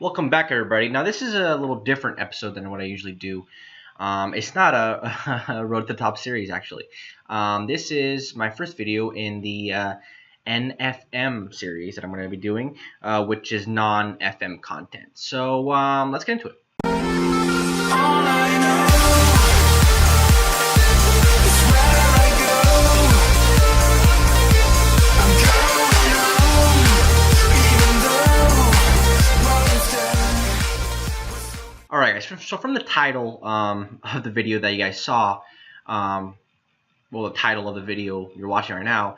Welcome back, everybody. Now, this is a little different episode than what I usually do. It's not a Road to the Top series, actually. This is my first video in the NFM series that I'm going to be doing, which is non-FM content. So let's get into it. Alright guys, so from the title of the video that you guys saw, well, the title of the video you're watching right now,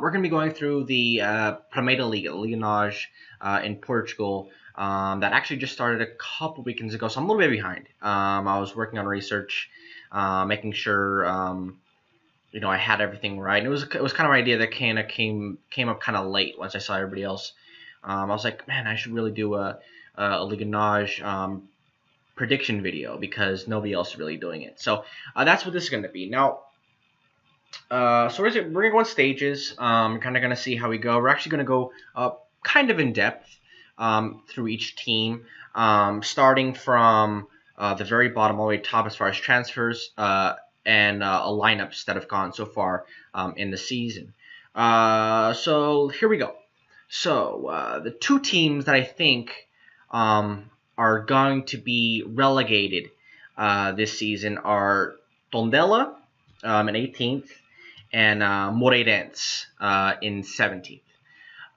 we're going to be going through the Primeira Liga, Liga NOS in Portugal, that actually just started a couple weekends ago, so I'm a little bit behind. I was working on research, making sure I had everything right. And it was kind of an idea that came up kind of late once I saw everybody else. I was like, man, I should really do a Liga NOS prediction video because nobody else is really doing it. So that's what this is going to be. Now, so we're going to go in stages. We're kind of going to see how we go. We're actually going to go kind of in depth through each team, starting from the very bottom all the way top as far as transfers and lineups that have gone so far in the season. So here we go. So the two teams that I think are going to be relegated this season are Tondela in 18th and Moreirense in 17th.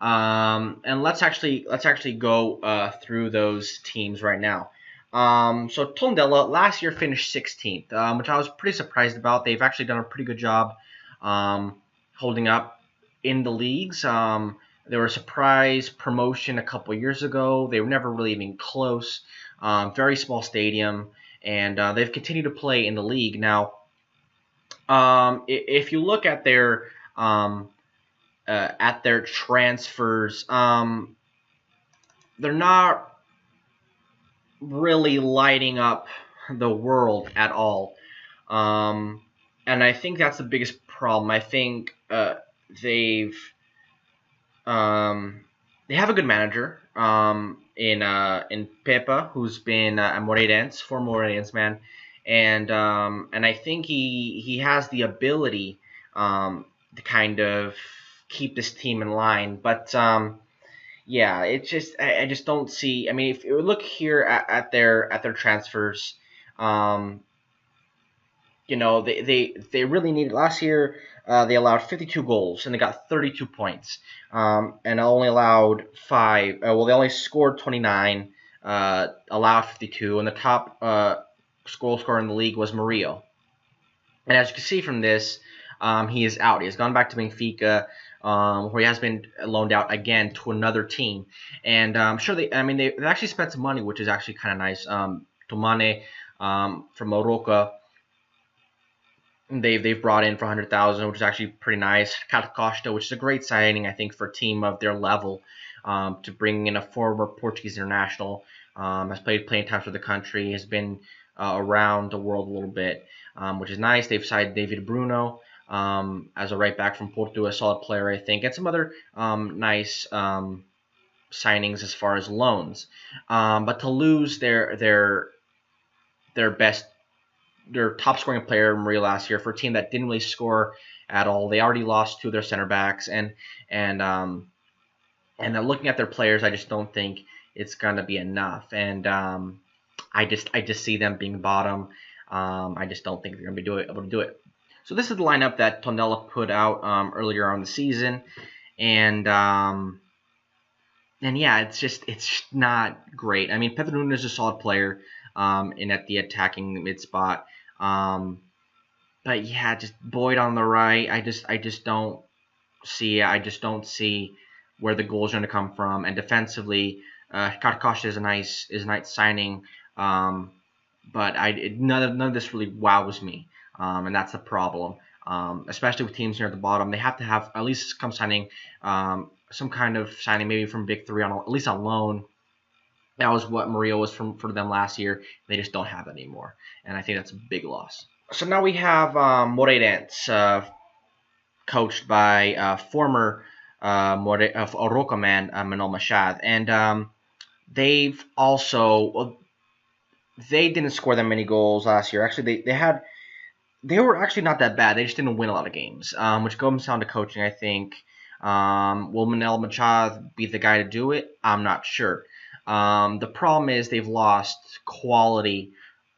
And let's actually go through those teams right now. So Tondela last year finished 16th, which I was pretty surprised about. They've actually done a pretty good job holding up in the leagues. They were a surprise promotion a couple years ago. They were never really even close. Very small stadium, and they've continued to play in the league. Now, if you look at their transfers, they're not really lighting up the world at all, and I think that's the biggest problem. I think they have a good manager in Pepa, who's been a Moreirense, former Moreirense man, and I think he has the ability to kind of keep this team in line. But yeah, it's just I just don't see. I mean, if you look here at their transfers, they really needed last year. They allowed 52 goals and they got 32 points, and only allowed 5. They only scored 29, allowed 52, and the top goal scorer in the league was Murillo. And as you can see from this, he is out. He has gone back to Benfica, where he has been loaned out again to another team. And I'm sure they've actually spent some money, which is actually kind of nice. Tomane from Morocco, they've brought in for 100,000, which is actually pretty nice. Costa, which is a great signing, I think, for a team of their level, to bring in a former Portuguese international, has played plenty of times for the country, has been around the world a little bit, which is nice. They've signed David Bruno as a right back from Porto, a solid player, I think, and some other nice signings as far as loans. But to lose their top scoring player Murillo last year for a team that didn't really score at all. They already lost 2 of their center backs, and looking at their players, I just don't think it's gonna be enough. And I just see them being bottom. I just don't think they're gonna be able to do it. So this is the lineup that Tondela put out earlier on the season, and yeah, it's not great. I mean, Pedro Nunes is a solid player at the attacking mid spot. But yeah, just Boyd on the right. I just don't see it. I just don't see where the goals are going to come from. And defensively, Costa is a nice signing. But none of this really wows me. And that's the problem. Especially with teams near the bottom, they have to have at least some signing, some kind of signing, maybe from Big Three at least on loan. That was what Murillo was for them last year. They just don't have that anymore, and I think that's a big loss. So now we have Moreirense, coached by former Oroca man Manuel Machado, and they've also, well, they didn't score that many goals last year. Actually, they were actually not that bad. They just didn't win a lot of games, which comes down to coaching, I think. Will Manel Machado be the guy to do it? I'm not sure. The problem is they've lost quality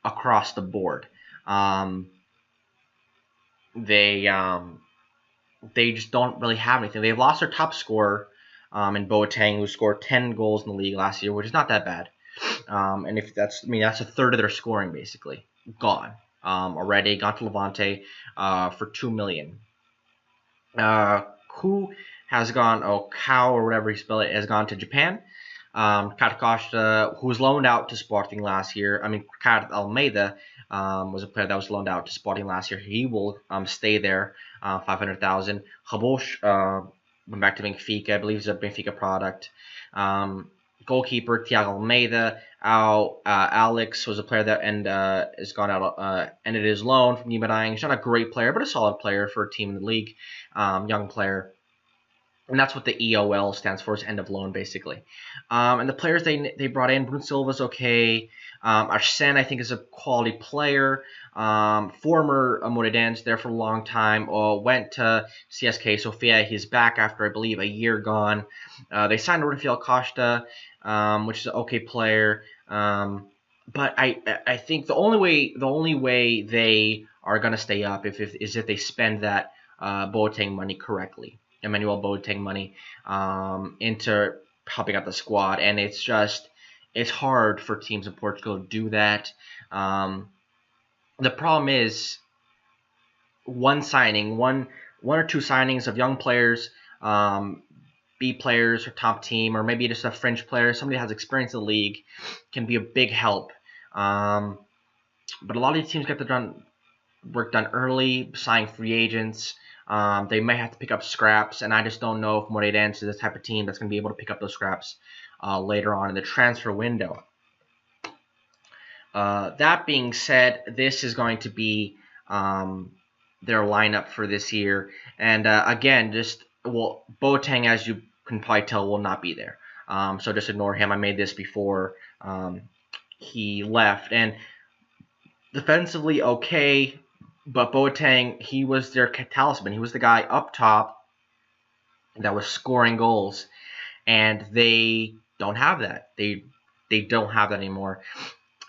across the board. Um, they they just don't really have anything. They've lost their top scorer in Boateng, who scored 10 goals in the league last year, which is not that bad. And if that's, I mean, that's a third of their scoring basically gone already. Gone to Levante for $2 million. Who has gone? Oh, Cow or whatever you spell it has gone to Japan. Costa, who was loaned out to Sporting last year. I mean, Ricardo Almeida was a player that was loaned out to Sporting last year. He will stay there, 500,000. Habosh went back to Benfica. I believe he's a Benfica product. Goalkeeper Thiago Almeida out. Alex was a player that has gone out, ended his loan from Guimarães. He's not a great player, but a solid player for a team in the league, young player. And that's what the EOL stands for, is end of loan, basically. And the players they brought in, Bruno Silva's okay. Arsene, I think, is a quality player. Former Moreirense there for a long time. Went to CSK Sofia. He's back after, I believe, a year gone. They signed Rafael Costa, which is an okay player. But I think the only way they are going to stay up is if they spend that Boateng money correctly. Emmanuel Boateng money into helping out the squad, and it's hard for teams in Portugal to do that. The problem is one or two signings of young players, B players or top team, or maybe just a fringe player, somebody that has experience in the league, can be a big help. But a lot of these teams get the work done early, signing free agents. They might have to pick up scraps, and I just don't know if Moreirense is the type of team that's going to be able to pick up those scraps later on in the transfer window. That being said, this is going to be their lineup for this year. And again, Boateng, as you can probably tell, will not be there. So just ignore him. I made this before he left. And defensively, okay. But Boateng, he was their talisman. He was the guy up top that was scoring goals, and they don't have that. They don't have that anymore.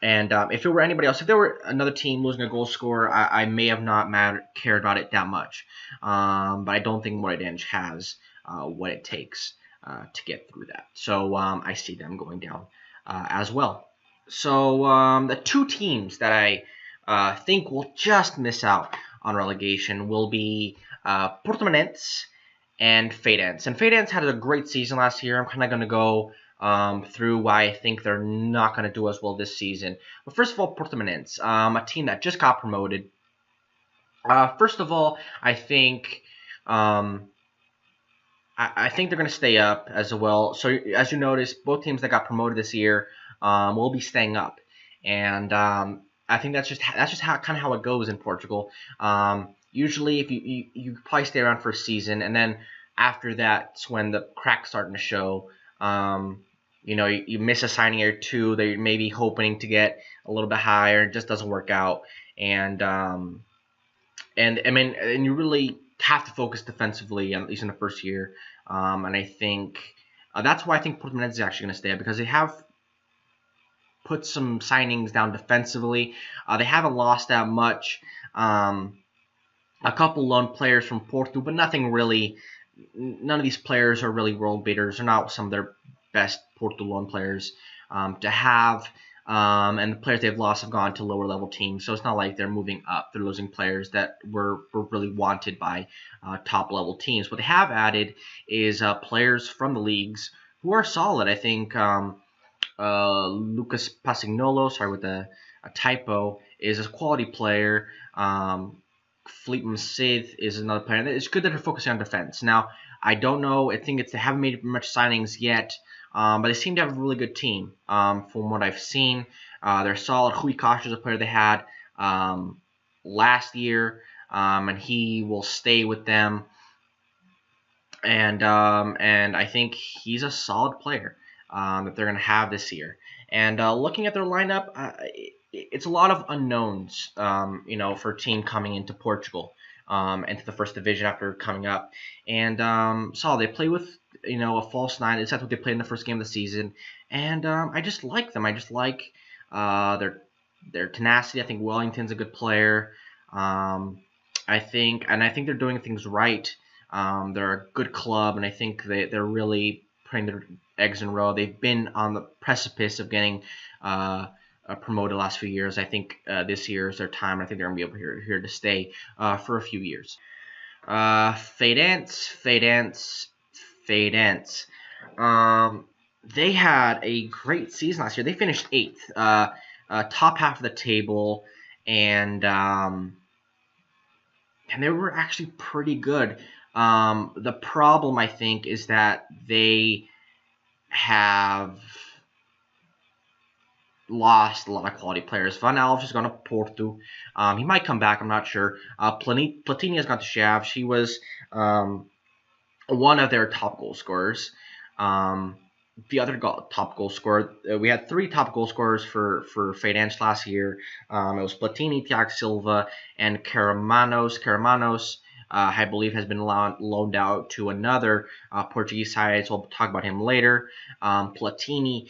And if it were anybody else, if there were another team losing a goal scorer, I may have not cared about it that much. But I don't think Moreirense has what it takes to get through that. So I see them going down as well. So the two teams that I think will just miss out on relegation will be Portimonense and Fadense. And Fadense had a great season last year. I'm kind of going to go through why I think they're not going to do as well this season. But first of all, Portimonense, a team that just got promoted. First of all, I think I think they're going to stay up as well. So as you notice, both teams that got promoted this year will be staying up, and I think that's just how kind of how it goes in Portugal. Usually, if you probably stay around for a season, and then after that's when the cracks starting to show. You miss a signing or two that you're maybe hoping to get a little bit higher, it just doesn't work out, and you really have to focus defensively, at least in the first year. And I think that's why I think Portimonense is actually going to stay up, because they have put some signings down defensively. They haven't lost that much. A couple loan players from Porto, but nothing really. None of these players are really world beaters. They're not some of their best Porto loan players to have. And the players they've lost have gone to lower level teams. So it's not like they're moving up. They're losing players that were really wanted by top level teams. What they have added is players from the leagues who are solid. I think Lucas Pasignolo, sorry with a typo, is a quality player. Fleetman Sith is another player. It's good that they're focusing on defense. Now, I don't know. I think they haven't made much signings yet, but they seem to have a really good team from what I've seen. They're solid. Rui Costa is a player they had last year, and he will stay with them. And I think he's a solid player. that they're going to have this year. And looking at their lineup, it's a lot of unknowns, for a team coming into Portugal, into the first division after coming up. And they play with, a false nine. That's what they played in the first game of the season. And I just like them. I just like their tenacity. I think Wellington's a good player. I think they're doing things right. They're a good club, and I think they're really putting their eggs in a row. They've been on the precipice of getting promoted the last few years. I think this year is their time. I think they're going to be here to stay for a few years. Feirense. They had a great season last year. They finished 8th, top half of the table, and they were actually pretty good. The problem, I think, is that they have lost a lot of quality players. Van Alves has gone to Porto. He might come back. I'm not sure. Platini has gone to Chaves. He was one of their top goal scorers. The other top goal scorer, we had 3 top goal scorers for Feirense last year. It was Platini, Thiago Silva, and Caramanos, I believe, has been loaned out to another Portuguese side, so we'll talk about him later. Platini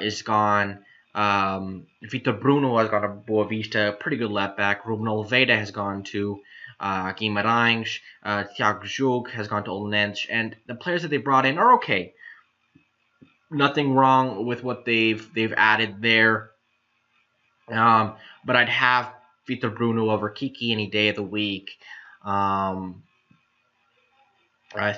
is gone. Vitor Bruno has gone to Boa Vista, pretty good left back. Ruben Oliveira has gone to Guimarães. Thiago Jug has gone to Olhanense, and the players that they brought in are okay. Nothing wrong with what they've added there. But I'd have Vitor Bruno over Kiki any day of the week. I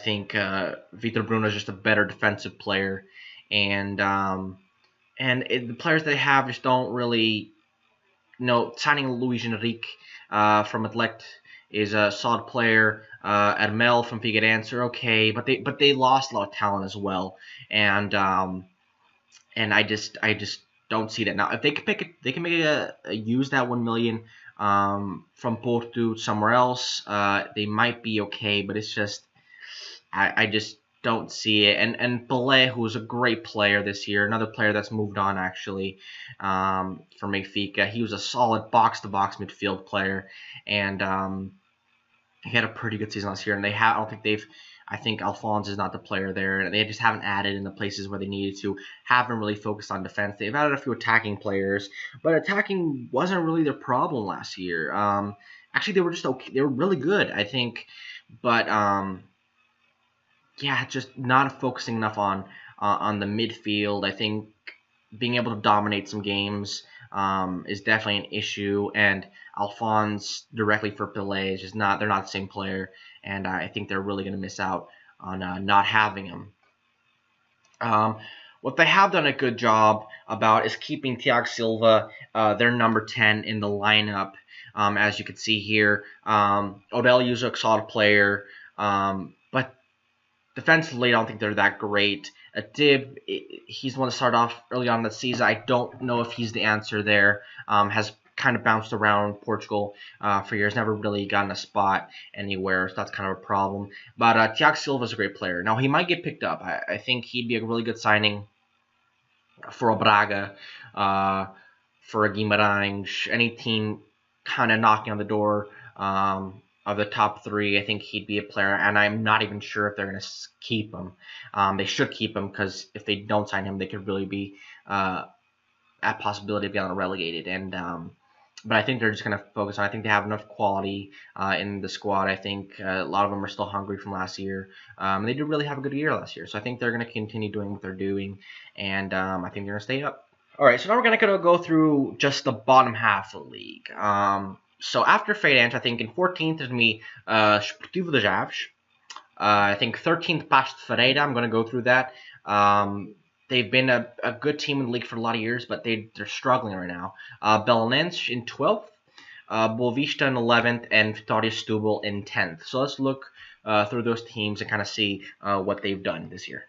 think Vitor Bruno is just a better defensive player, and the players they have just don't really. Signing Luis Henrique from Atletico is a solid player. Armel from Figueirense are okay, but they lost a lot of talent as well, and I just don't see that now. If they can use that 1 million from Porto somewhere else, they might be okay. But it's just I just don't see it. And Pelé, who's a great player this year, another player that's moved on actually from Benfica. He was a solid box-to-box midfield player, and he had a pretty good season last year. And I think Alphonse is not the player there, and they just haven't added in the places where they needed to. Haven't really focused on defense. They've added a few attacking players, but attacking wasn't really their problem last year. Actually, they were just okay. They were really good, I think, but just not focusing enough on the midfield. I think being able to dominate some games is definitely an issue, and Alphonse directly for Pelé is just not. They're not the same player, and I think they're really going to miss out on not having him. What they have done a good job about is keeping Thiago Silva, their number 10, in the lineup. As you can see here, Aurelio's a solid player, but defensively, I don't think they're that great. Dib, he's the one to start off early on in the season. I don't know if he's the answer there. Has kind of bounced around Portugal for years, never really gotten a spot anywhere, so that's kind of a problem. But Thiago Silva is a great player. Now, he might get picked up. I think he'd be a really good signing for a Braga, for a Guimarães, any team kind of knocking on the door of the top 3. I think he'd be a player, and I'm not even sure if they're going to keep him. They should keep him, because if they don't sign him, they could really be at possibility of getting relegated. But I think they're just going to focus on. I think they have enough quality in the squad. I think a lot of them are still hungry from last year. They did really have a good year last year, so I think they're going to continue doing what they're doing, and I think they're going to stay up. All right, so now we're going to go through just the bottom half of the league. So after Feirense, I think in 14th there's going to be Sportivo de Chaves. I think 13th Paços de Ferreira. I'm going to go through that. They've been a good team in the league for a lot of years, but they're struggling right now. Belenenses in 12th, Boa Vista in 11th, and Vitória Setúbal in 10th. So let's look through those teams and kind of see what they've done this year.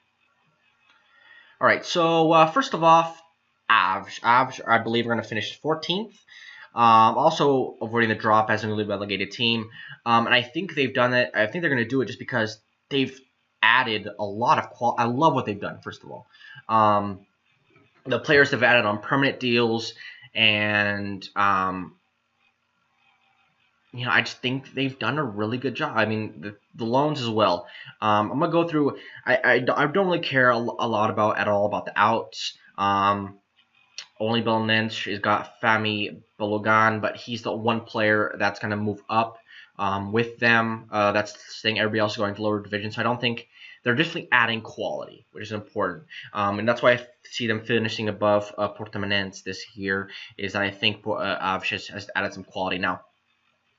All right, so first of all, Aves, I believe, are going to finish 14th. Also avoiding the drop as a newly relegated team. And I think they've done it. I think they're going to do it just because they've added a lot of quality. I love what they've done, first of all. The players have added on permanent deals, and I just think they've done a really good job. I mean, the loans as well. I'm gonna go through. I don't really care a lot about the outs. Only Belenenses has got Fami Balogan, but he's the one player that's going to move up with them. That's staying. Everybody else is going to lower division, so I don't think they're definitely adding quality, which is important. And that's why I see them finishing above Portimonense this year, is that I think Aves has added some quality. Now,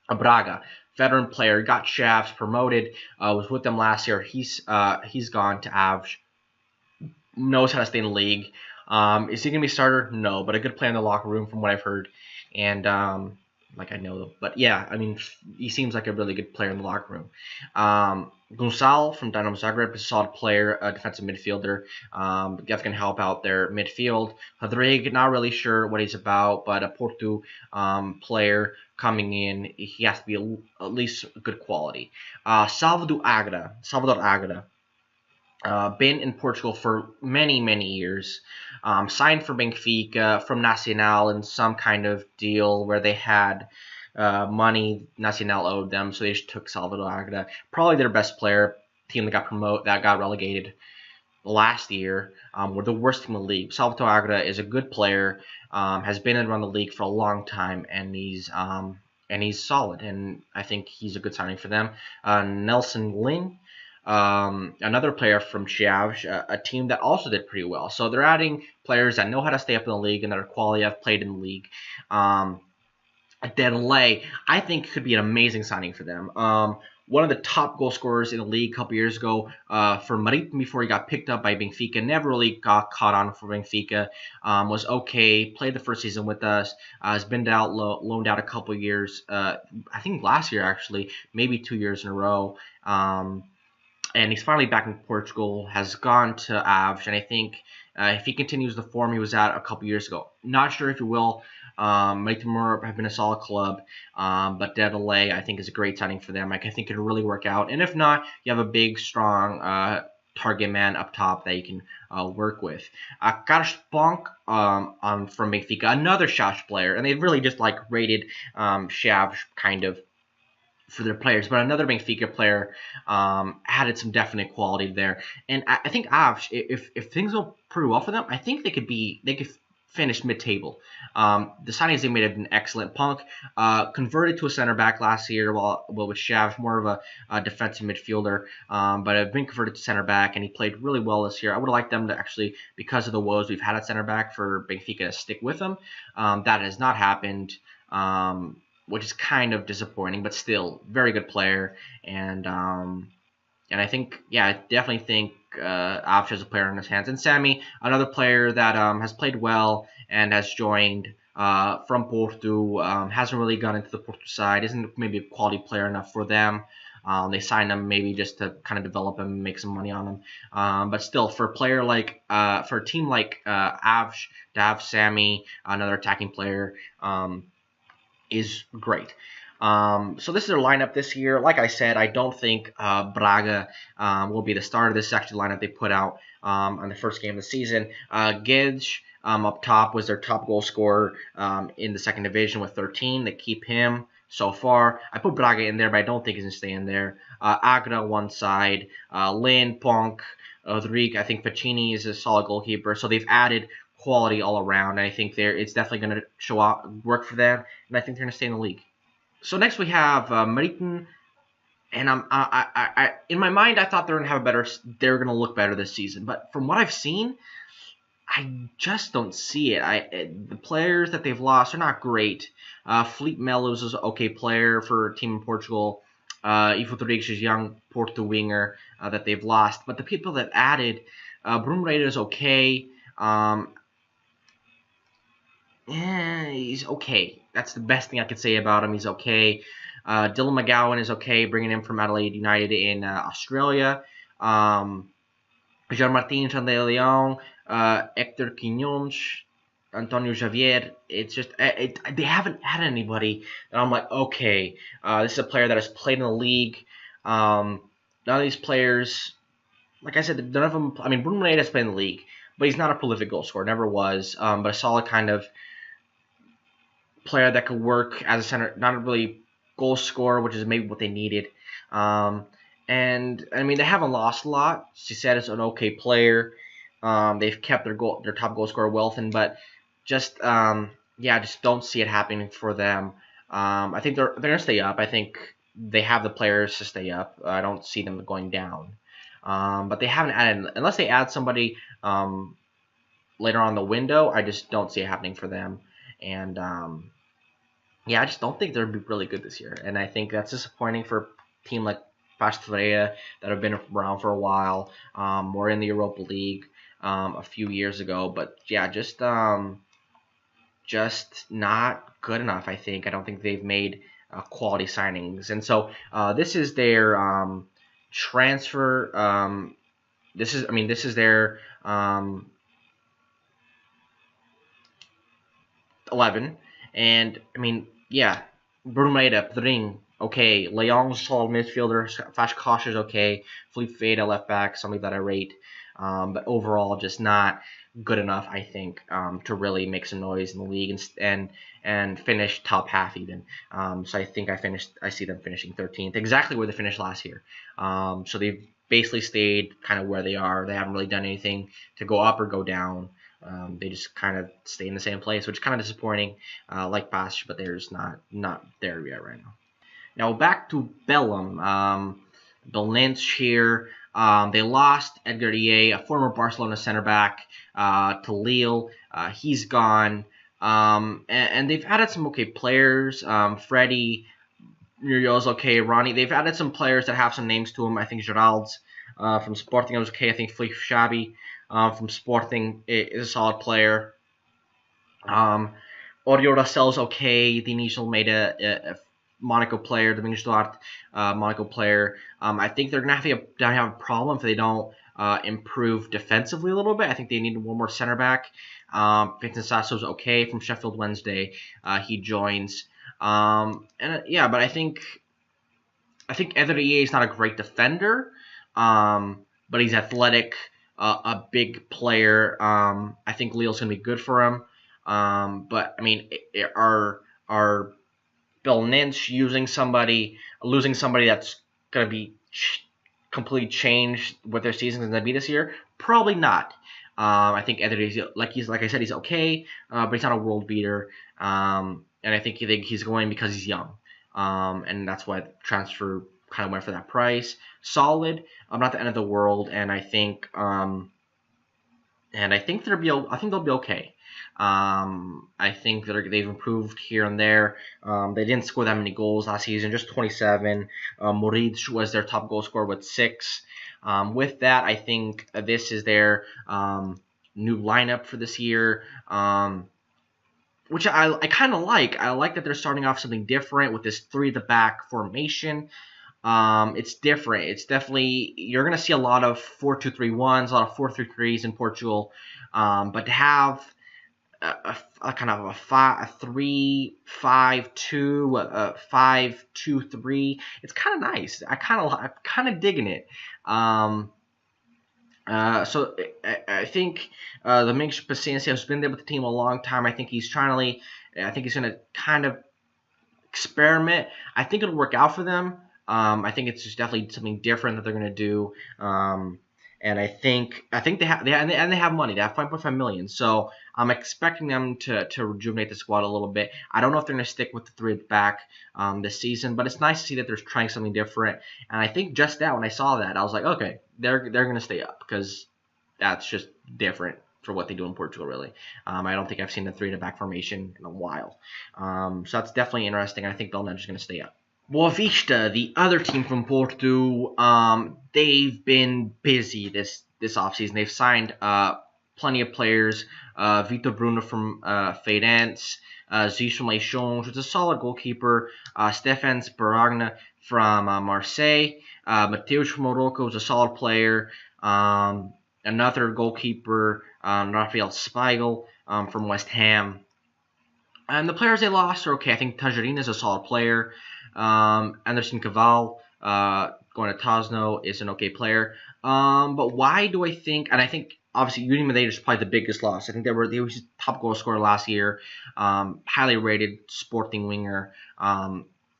Braga, veteran player, got Chaves promoted, was with them last year. He's gone to Aves, knows how to stay in the league. Is he going to be a starter? No, but a good player in the locker room from what I've heard. And, I know, but yeah, I mean, he seems like a really good player in the locker room. Gonçalo from Dynamo Zagreb is a solid player, a defensive midfielder. That's going to help out their midfield. Rodrigue, not really sure what he's about, but a Porto player coming in. He has to be at least good quality. Salvador Agra. Been in Portugal for many, many years. Signed for Benfica from Nacional in some kind of deal where they had money Nacional owed them, so they just took Salvador Agra. Probably their best player. Team that got relegated last year. Were the worst team in the league. Salvador Agra is a good player. Has been around the league for a long time, and he's solid. And I think he's a good signing for them. Nelson Lin. Another player from Chaves, a team that also did pretty well. So they're adding players that know how to stay up in the league and that are quality, have played in the league. Delay, I think, could be an amazing signing for them. One of the top goal scorers in the league a couple years ago for Marítimo before he got picked up by Benfica. Never really got caught on for Benfica. Was okay. Played the first season with us. Has been loaned out a couple years. I think last year, actually. Maybe 2 years in a row. And he's finally back in Portugal, has gone to Aves, and I think if he continues the form he was at a couple years ago, not sure if he will. Marítimo have been a solid club, but Delay I think is a great signing for them. I think it could really work out, and if not, you have a big, strong target man up top that you can work with. Carlos Ponk from Benfica, another Chaves player, and they really just rated Chaves kind of for their players, but another Benfica player added some definite quality there. And I think Aves, if things go pretty well for them, I think they could finish mid-table. The signings they made have been excellent. Punk converted to a center back last year, while with Chaves more of a defensive midfielder, but have been converted to center back, and he played really well this year. I would like them to actually, because of the woes we've had at center back, for Benfica to stick with them. That has not happened. Which is kind of disappointing, but still very good player. And I think, yeah, I definitely think Aves has a player in his hands. And Sammy, another player that has played well and has joined from Porto, hasn't really gone into the Porto side, isn't maybe a quality player enough for them. They signed him maybe just to kind of develop him and make some money on him. But still, for a team like Aves, to have Sammy, another attacking player, is great. So this is their lineup this year. Like I said, I don't think Braga will be the starter. This is actually the lineup they put out on the first game of the season. Guedes up top was their top goal scorer in the second division with 13. They keep him so far. I put Braga in there, but I don't think he's going to stay in there. Agra one side. Lin, Ponk, Rodrigue. I think Pacini is a solid goalkeeper. So they've added quality all around, and I think it's definitely going to work for them, and I think they're going to stay in the league. So next we have Marítimo, and I in my mind I thought they're going to look better this season, but from what I've seen, I just don't see it. The players that they've lost are not great. Felipe Melo's is an okay player for a team in Portugal. Ivo Rodrigues is a young Porto winger that they've lost, but the people that added, Bruno Moreira is okay. He's okay. That's the best thing I could say about him. He's okay. Dylan McGowan is okay, bringing him from Adelaide United in Australia. Jean Martin de Leon, Hector Quinones, Antonio Xavier. It's just they haven't had anybody that I'm like, okay, this is a player that has played in the league. None of these players like I said, none of them. I mean, Bruno Moreira's been in the league, but he's not a prolific goal scorer. Never was. But a solid kind of player that could work as a center, not a really goal scorer, which is maybe what they needed. Um, and I mean, they haven't lost a lot. She said it's an okay player. They've kept their top goal scorer Wilson, but just yeah, I just don't see it happening for them. I think they're gonna stay up. I think they have the players to stay up. I don't see them going down. But they haven't added, unless they add somebody later on in the window. I just don't see it happening for them. And yeah, I just don't think they're really good this year. And I think that's disappointing for a team like Pasteleia that have been around for a while. Were in the Europa League a few years ago, but yeah, just not good enough. I think. I don't think they've made quality signings, and so this is their transfer. This is their 11, and I mean, yeah, Bruneda, Dring, okay, Leong's solid midfielder, Fash Kosh is okay, Felipe Veda left back, something that I rate, but overall just not good enough, I think, to really make some noise in the league and finish top half even. So I think I see them finishing 13th, exactly where they finished last year. So they've basically stayed kind of where they are. They haven't really done anything to go up or go down. They just kind of stay in the same place, which is kind of disappointing, like Pasch, but they're just not there yet right now. Now back to Belém. Belenenses here. They lost Edgar Ye, a former Barcelona center back, to Lille. He's gone. And they've added some okay players. Freddie, Muriel's okay. Ronnie. They've added some players that have some names to them. I think Gerald's from Sporting was okay. I think Felipe Xabi from Sporting is a solid player. Oriol Rassel's okay. The initial made a Monaco player, the Duarte Monaco player. I think they're gonna have a problem if they don't improve defensively a little bit. I think they need one more center back. Vincent Sasso's okay from Sheffield Wednesday. He joins. Yeah, but I think Edrier is not a great defender, but he's athletic, a big player. I think Lille's gonna be good for him. But I mean, are Belenenses losing somebody that's gonna be completely changed what their season is gonna be this year? Probably not. I think Edrier, like I said, he's okay, but he's not a world beater. And I think he's going because he's young. And that's why the transfer kind of went for that price. Solid, not the end of the world, and I think they'll be okay. I think they've improved here and there. They didn't score that many goals last season, just 27. Moritz was their top goal scorer with 6. With that, I think this is their new lineup for this year. Which I kind of like. I like that they're starting off something different with this 3 at the back formation. It's different. It's definitely, you're going to see a lot of 4-2-3-1s, a lot of 4-3-3s in Portugal. But to have a kind of a 3-5-2, a 5-2-3, it's kind of nice. I'm kind of digging it. So I think the Mings Paciencia has been there with the team a long time. I think he's going to kind of experiment. I think it'll work out for them. I think it's just definitely something different that they're going to do. And I think they have money. They have 5.5 million. So I'm expecting them to rejuvenate the squad a little bit. I don't know if they're going to stick with the 3 at the back this season, but it's nice to see that they're trying something different. And I think just that, when I saw that, I was like, okay, they're going to stay up, because that's just different for what they do in Portugal, really. I don't think I've seen the 3 at the back formation in a while. So that's definitely interesting. I think Belenenses is going to stay up. Boa Vista, the other team from Porto, they've been busy this offseason. They've signed plenty of players. Vitor Bruno from Feirense, Zis from Leixões, who's a solid goalkeeper. Stefan Sparagna from Marseille. Mateus from Morocco is a solid player. Another goalkeeper, Rafael Spiegel from West Ham. And the players they lost are okay. I think Tajarina is a solid player. Anderson Caval, going to Tosno, is an okay player. But why do I think? And I think obviously Union Madeira is probably the biggest loss. I think they were his top goal scorer last year, highly rated Sporting winger.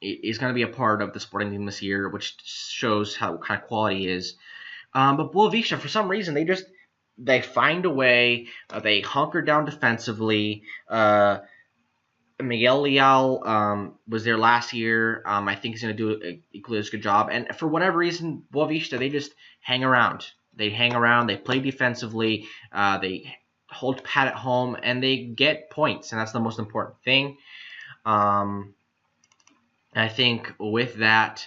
Is going to be a part of the Sporting team this year, which shows how kind of quality he is. But Boavista, for some reason, they find a way. They hunker down defensively. Miguel Leal was there last year. I think he's going to do an equally as good job. And for whatever reason, Boavista, they just hang around. They hang around. They play defensively. They hold pat at home, and they get points, and that's the most important thing. I think with that,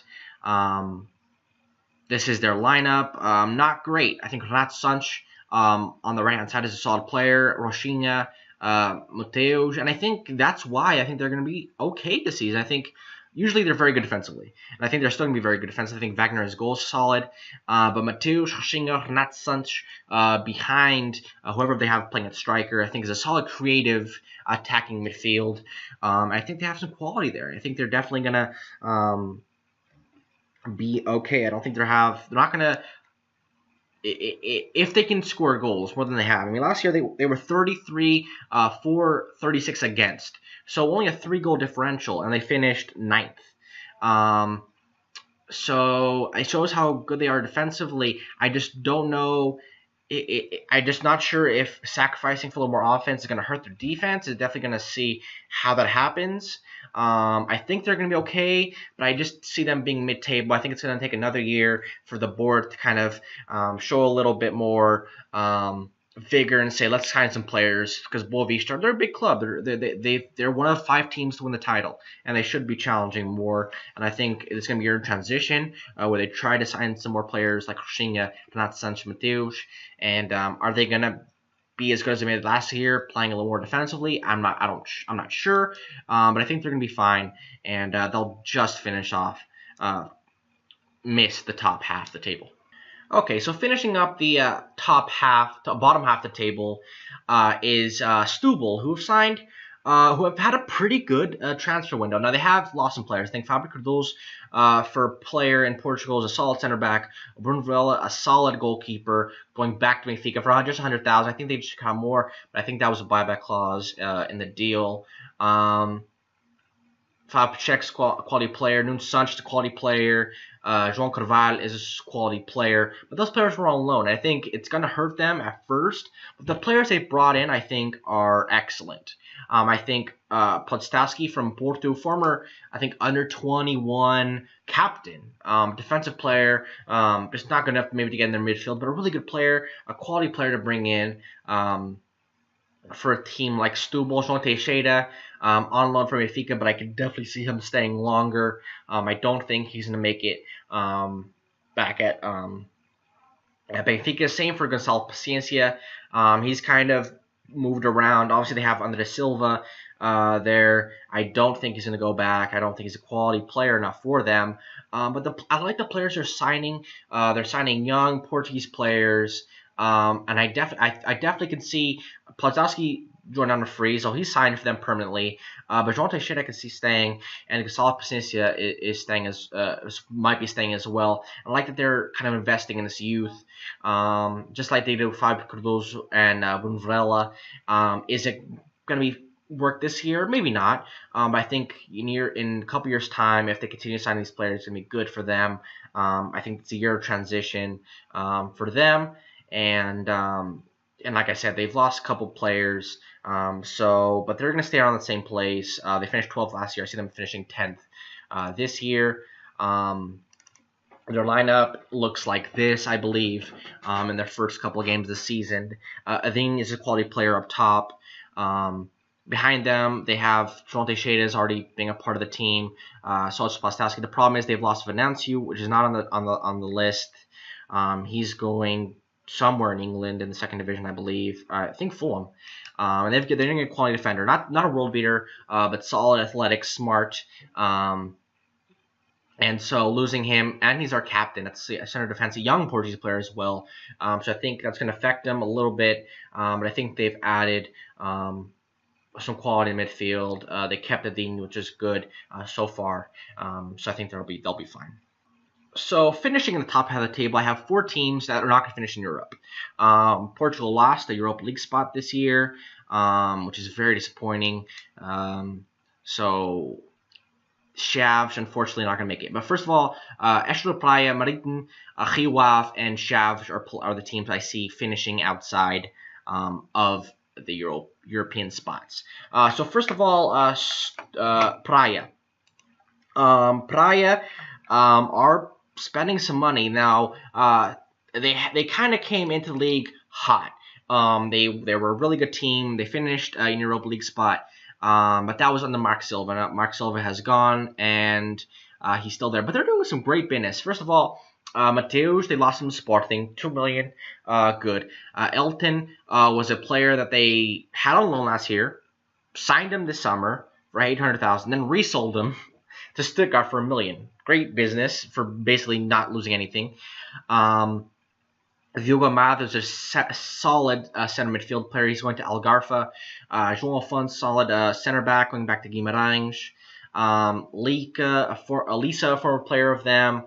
this is their lineup. Not great. I think Renato Sanch on the right-hand side is a solid player. Rochinha, Mateus, and I think that's why I think they're going to be okay this season. I think usually they're very good defensively, and I think they're still going to be very good defensively. I think Wagner's goal is solid, but Mateus, Rochinha, Renato Sanch behind whoever they have playing at striker, I think is a solid creative attacking midfield. I think they have some quality there. I think they're definitely going to be okay. I don't think they're not going to, if they can score goals more than they have. I mean, last year they were 33 for 36 against, so only a 3-goal differential, and they finished 9th. So it shows how good they are defensively. I just don't know. I'm just not sure if sacrificing for a little more offense is going to hurt their defense. It's definitely going to see how that happens. I think they're going to be okay, but I just see them being mid-table. I think it's going to take another year for the board to kind of show a little bit more vigor and say, let's sign some players, because Boavista, they're a big club. They're one of 5 teams to win the title, and they should be challenging more. And I think it's going to be a year of transition where they try to sign some more players like Rochinha, Renato Sanch, Mateus. And are they going to be as good as they made last year, playing a little more defensively? I'm not sure, but I think they're going to be fine, and they'll just finish off, miss the top half of the table. Okay, so finishing up the bottom half of the table is Stubble, who have had a pretty good transfer window. Now, they have lost some players. I think Fábio Cardoso, for player in Portugal, is a solid center back. Bruno Varela, a solid goalkeeper, going back to Benfica for just 100,000. I think they just got more, but I think that was a buyback clause in the deal. Fábio Pacheco's a quality player. Nuno Sanches is a quality player. João Carvalho is a quality player. But those players were on loan. I think it's going to hurt them at first. But the players they brought in, I think, are excellent. I think Podstowski from Porto, former, I think, under-21 captain, defensive player, just not good enough maybe to get in their midfield, but a really good player, a quality player to bring in for a team like Stubble. João Teixeira, on loan from Benfica, but I could definitely see him staying longer. I don't think he's going to make it back at Benfica. Same for Gonçalo Paciencia. He's kind of moved around. Obviously, they have André Silva there. I don't think he's going to go back. I don't think he's a quality player enough for them. But I like the players they're signing. They're signing young Portuguese players. And I definitely can see Podstowski joined on a free, so he's signed for them permanently. But João Teixeira I can see staying, and Gonçalo Paciencia is staying might be staying as well. I like that they're kind of investing in this youth, just like they do with Fábio Cardoso and Bruno Varela. Is it going to be work this year? Maybe not. But I think in a couple years' time, if they continue signing these players, it's going to be good for them. I think it's a year of transition for them. And like I said, they've lost a couple players, but they're going to stay around the same place. They finished 12th last year. I see them finishing 10th this year. Their lineup looks like this, I believe, in their first couple of games this season. Adin is a quality player up top. Behind them, they have João Teixeira is already being a part of the team. So it's Podstowski. The problem is they've lost Venancio, which is not on the list. He's going somewhere in England in the second division, I believe. I think Fulham. And they're getting a quality defender, not a world beater, but solid, athletic, smart. And so losing him, and he's our captain. That's a center defense, a young Portuguese player as well. So I think that's going to affect them a little bit. But I think they've added some quality in midfield. They kept Adin, which is good so far. So I think they'll be fine. So finishing in the top half of the table, I have 4 teams that are not going to finish in Europe. Portugal lost the Europa League spot this year, which is very disappointing. So Chaves, unfortunately, not going to make it. But first of all, Estrela Praia, Marítimo, Rio Ave, and Chaves are the teams I see finishing outside of the European spots. So first of all, Praia. Praia are spending some money now. They kind of came into the league hot. They were a really good team. They finished in Europa League spot, but that was under Mark Silva. Now, Mark Silva has gone, and he's still there. But they're doing some great business. First of all, Mateus, they lost him to Sporting, 2 million. Good. Elton was a player that they had on loan last year, signed him this summer for 800,000, then resold him to Stuttgart for $1 million. Great business for basically not losing anything. Diogo Matos is a solid center midfield player. He's going to Algarve. João Afonso, solid center back, going back to Guimarães. Elisa, a former player of them,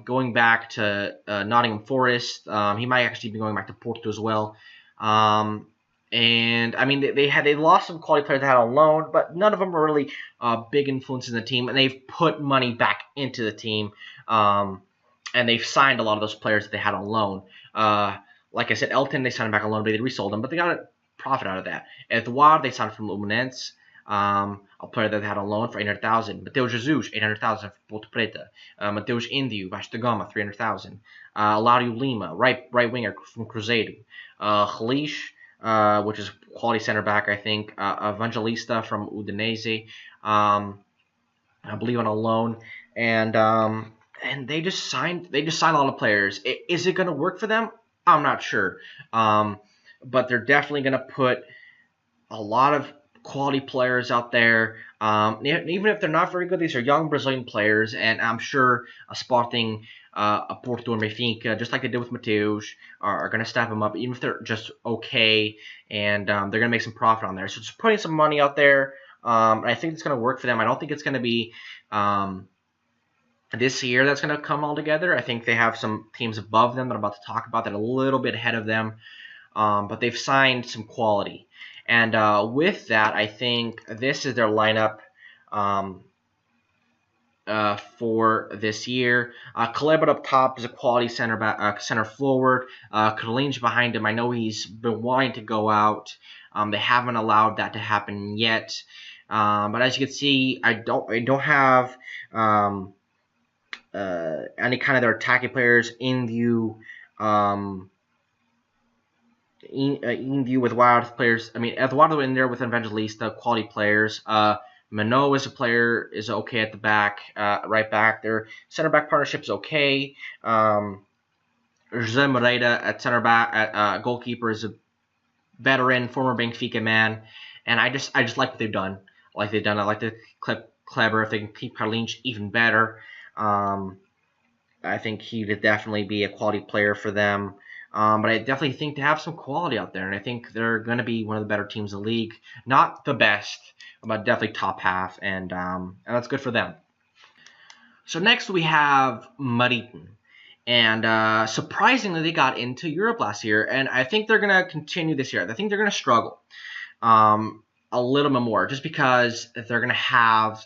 going back to Nottingham Forest. He might actually be going back to Porto as well. And I mean, they lost some quality players they had on loan, but none of them are really big influences in the team. And they've put money back into the team, and they've signed a lot of those players that they had on loan. Like I said, Elton they signed back on loan, but they resold them, but they got a profit out of that. Eduardo they signed from Luminense, a player that they had on loan for 800,000. Mateus Jesus 800,000 for Porto Preta. Mateus Índio Vasco da Gama 300,000. Lário Lima right winger from Cruzeiro. Khalish, which is quality center back, I think. Evangelista from Udinese, I believe on a loan, and they just signed a lot of players. Is it going to work for them? I'm not sure, but they're definitely going to put a lot of quality players out there. Even if they're not very good, these are young Brazilian players, and I'm sure a Sporting, a Porto, and Benfica, just like they did with Mateus, are going to step them up, even if they're just okay, and they're going to make some profit on there. So just putting some money out there, I think it's going to work for them. I don't think it's going to be this year that's going to come all together. I think they have some teams above them that I'm about to talk about that are a little bit ahead of them, but they've signed some quality. And with that, I think this is their lineup for this year. Kleber up top is a quality center back, center forward. Carlinhos behind him. I know he's been wanting to go out. They haven't allowed that to happen yet. But as you can see, I don't have any kind of their attacking players in view. In view with wild players. I mean, Eduardo in there with Evangelista, quality players. Mano is a player, is okay at the back, right back. Their center back partnership is okay. Jose Moreira at center back, at goalkeeper is a veteran, former Benfica man, and I just like what they've done. I like the Kleber. If they can keep Carlinhos even better, I think he would definitely be a quality player for them. But I definitely think they have some quality out there, and I think they're going to be one of the better teams in the league. Not the best, but definitely top half, and that's good for them. So next we have Marítimo, and surprisingly they got into Europe last year, and I think they're going to continue this year. I think they're going to struggle a little bit more, just because they're going to have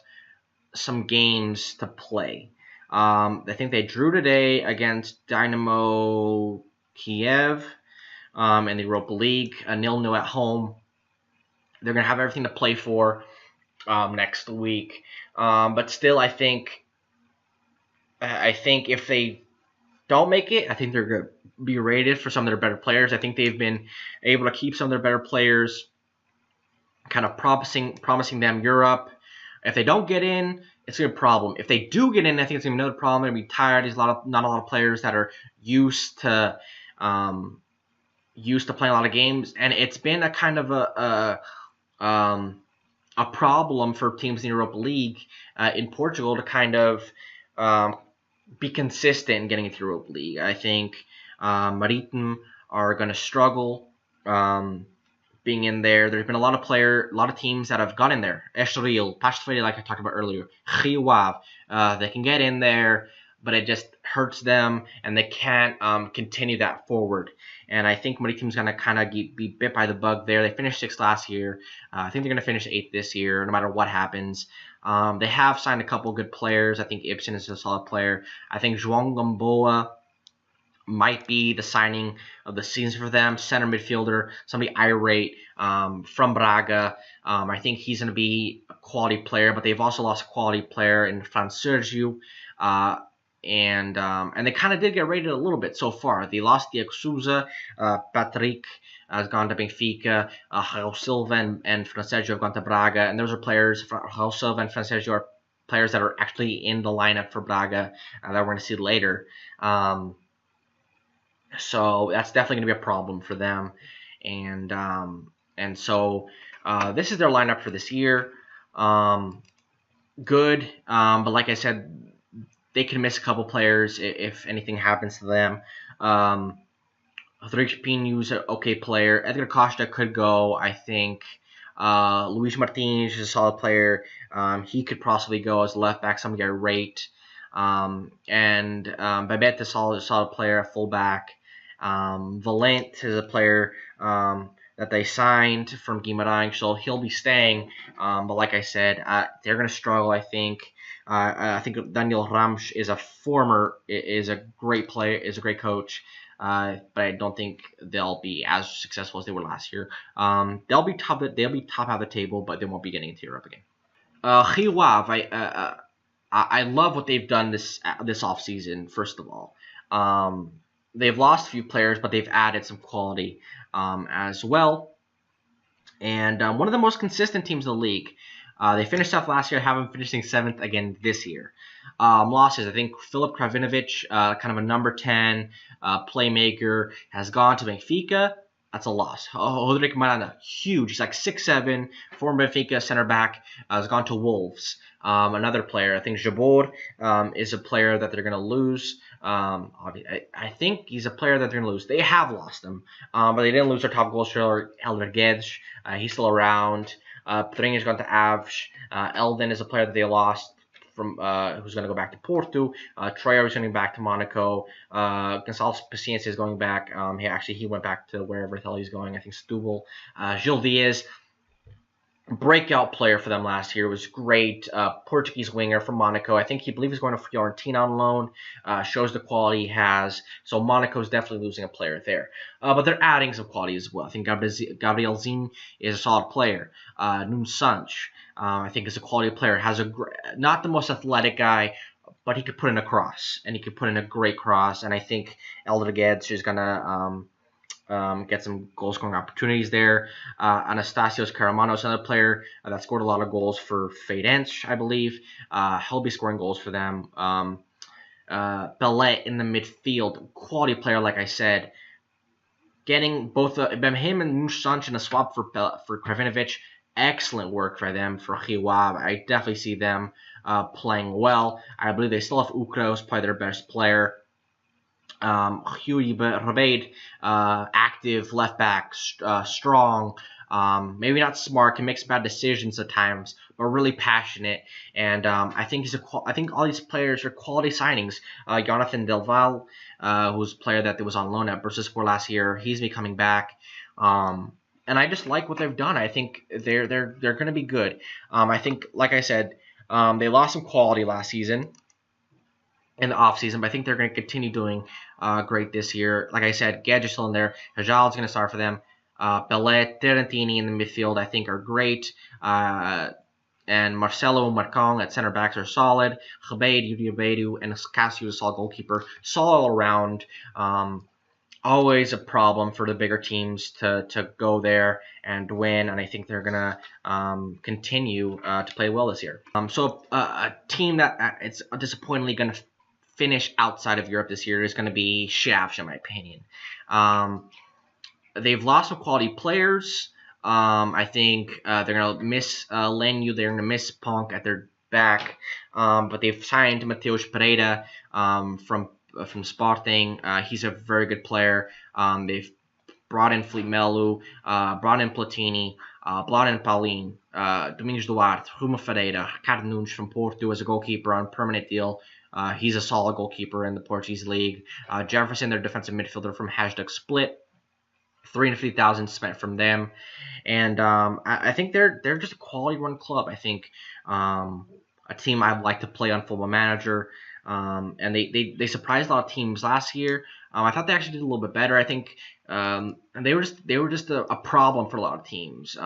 some games to play. I think they drew today against Dynamo Kiev in the Europa League, a 0-0 at home. They're going to have everything to play for next week. But still, I think if they don't make it, I think they're going to be rated for some of their better players. I think they've been able to keep some of their better players, kind of promising them Europe. If they don't get in, it's going to be a problem. If they do get in, I think it's going to be another problem. They're going to be tired. There's not a lot of players that are used to playing a lot of games, and it's been a kind of a problem for teams in the Europa League in Portugal to kind of be consistent in getting into the Europa League. I think Marítimo are going to struggle being in there. There's been a lot of teams that have got in there. Estoril, Pasto Ferreira, like I talked about earlier, Rio Ave, they can get in there, but hurts them, and they can't continue that forward. And I think Maritim's going to kind of be bit by the bug there. They finished 6th last year. I think they're going to finish 8th this year, no matter what happens. They have signed a couple good players. I think Ibsen is a solid player. I think João Gamboa might be the signing of the season for them. Center midfielder, somebody irate from Braga. I think he's going to be a quality player, but they've also lost a quality player in Fran Sergio. And they kind of did get rated a little bit so far. They lost Diego Souza, Patrick has gone to Benfica, Raul Silva and Fran Sergio have gone to Braga, and those are players. Raul Silva and Fran Sergio are players that are actually in the lineup for Braga that we're going to see later. So that's definitely going to be a problem for them, and so this is their lineup for this year. Good, but like I said, they can miss a couple players if anything happens to them. Rodrigo Pinho's an okay player. Edgar Costa could go, I think. Luis Martins is a solid player. He could possibly go as left back. Some guy rate. Babette is a solid player, a fullback. Valente is a player that they signed from Guimarães, so he'll be staying. But like I said, they're going to struggle, I think. I think Daniel Ramos is a great player, is a great coach. But I don't think they'll be as successful as they were last year. They'll be top of the table, but they won't be getting into Europe again. Rio Ave, I love what they've done this offseason. First of all, they've lost a few players, but they've added some quality as well. And one of the most consistent teams in the league. They finished off last year, haven't finishing 7th again this year. Losses, I think Filip Kravinovic, kind of a number 10 playmaker, has gone to Benfica. That's a loss. Rodrigo Miranda, huge. He's like 6'7", former Benfica center back, has gone to Wolves. Another player, I think Jabor is a player that they're going to lose. I think he's a player that they're going to lose. They have lost him, but they didn't lose their top goal scorer, Helder Guedes. He's still around. Pedrinho's gone to Aves. Eldon is a player that they lost from who's going to go back to Porto. Troyer is going back to Monaco. Gonçalves Paciência is going back. He went back to wherever the hell he's going. I think Setúbal. Gil Dias, breakout player for them last year, was great. Portuguese winger from Monaco. I believe he's going to Fiorentina on loan. Shows the quality he has. So Monaco's definitely losing a player there. But they're adding some quality as well. I think Gabriel Zin is a solid player. Nuno Santos, I think, is a quality player. Has not the most athletic guy, but he could put in a cross, and he could put in a great cross. And I think Helder Guedes is gonna get some goal scoring opportunities there. Anastasios Karamanos, another player that scored a lot of goals for Feirense, I believe. He'll be scoring goals for them. Bellet in the midfield, quality player, like I said. Getting both him and Nuno Santos in a swap for Kravinovic, excellent work for them, for Rio Ave. I definitely see them playing well. I believe they still have Ukros, probably their best player. Huey Ribeiro, active left back, strong, maybe not smart, can make some bad decisions at times, but really passionate. And I think all these players are quality signings. Jonathan Del Valle, who's a player that was on loan at Bursaspor last year, he's coming back. And I just like what they've done. I think they're going to be good. I think, like I said, they lost some quality last season in the offseason, but I think they're going to continue doing great this year. Like I said, Guedes is still in there. Hajal is going to start for them. Bellet, Terentini in the midfield, I think, are great. And Marcelo Marcon at center backs are solid. Khabeid, Yudiabedu, and Cassio is a solid goalkeeper. Solid all around. Always a problem for the bigger teams to go there and win, and I think they're going to continue to play well this year. So a team that it's disappointingly going to finish outside of Europe this year is going to be Chaves, in my opinion. They've lost some quality players. I think they're going to miss Lenyu. They're going to miss Ponk at their back. But they've signed Mateus Pereira from Sporting. He's a very good player. They've brought in Felipe Melo, brought in Platini. Blauren Paulin, Domingos Duarte, Ruma Ferreira, Ricardo Nunes from Porto as a goalkeeper on permanent deal. He's a solid goalkeeper in the Portuguese league. Jefferson, their defensive midfielder from Hajduk Split. 350,000 spent from them, and I think they're just a quality run club. I think a team I'd like to play on Football Manager, and they surprised a lot of teams last year. I thought they actually did a little bit better. I think and they were just a problem for a lot of teams.